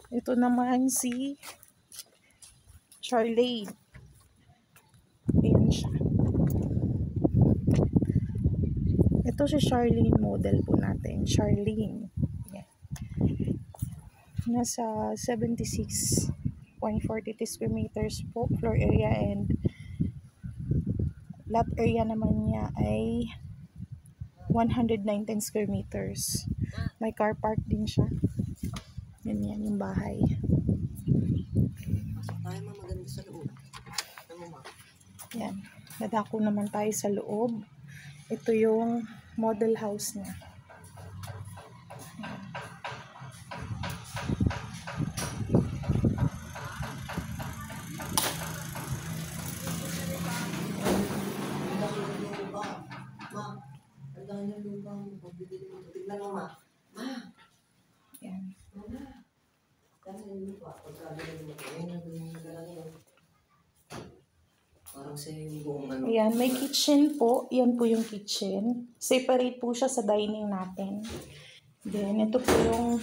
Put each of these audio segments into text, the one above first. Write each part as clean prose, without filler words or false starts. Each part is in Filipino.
Ito naman si Charlene. Ayan siya. Ito si Charlene model po natin. Charlene. Ayan. Nasa 76.42 square meters po floor area, and lot area naman niya ay 119 square meters. May car park din siya. Yan yung bahay. Tayo maganda sa loob. Yan. Nadako naman tayo sa loob. Ito yung model house niya. Yan. Ayan, may kitchen po. Yan po yung kitchen. Separate po siya sa dining natin. Then, ito po yung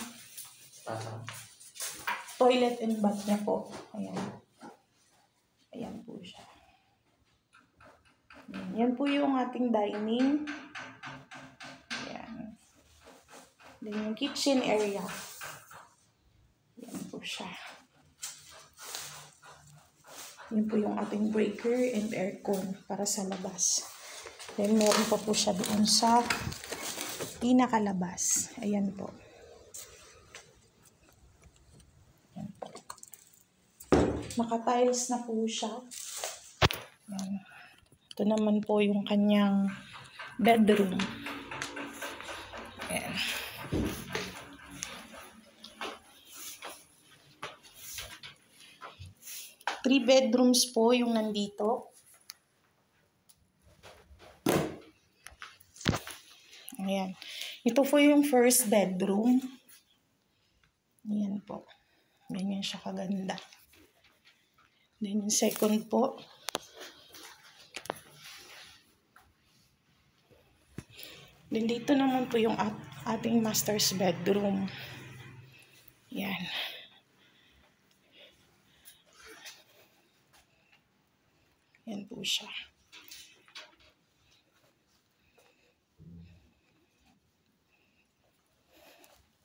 toilet and bath niya po. Ayan. Ayan po siya. Yan po yung ating dining. Ayan. Then, yung kitchen area. Yan po siya. Yan po yung ating breaker and aircon para sa labas. Then, meron pa po siya doon sa pinakalabas. Ayan po. Ayan po. Naka-tiles na po siya. Ayan. Ito naman po yung kanyang bedroom. Ayan. Three bedrooms po yung nandito. Ayan. Ito po yung first bedroom. Ayan po. Ganyan siya kaganda. Then yung second po. Then dito naman po yung ating master's bedroom. Ayan. Yan po siya.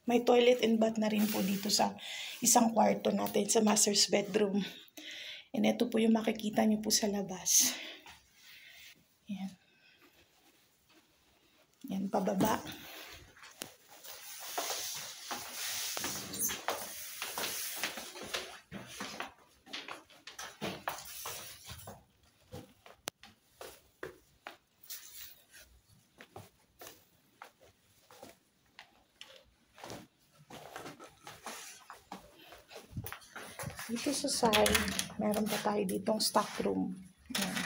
May toilet and bath na rin po dito sa isang kwarto natin sa master's bedroom. And ito po yung makikita niyo po sa labas. Yan. Yan, pababa. Dito sa side, meron pa tayo ditong stock room. Ayan.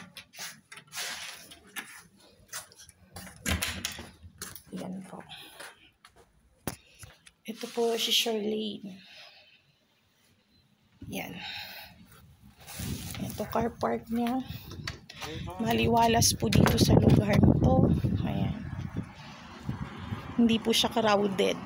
Ayan po. Ito po si Charlene. Ayan. Ito car park niya. Maliwalas po dito sa lugar nito. Ayan. Hindi po siya crowded.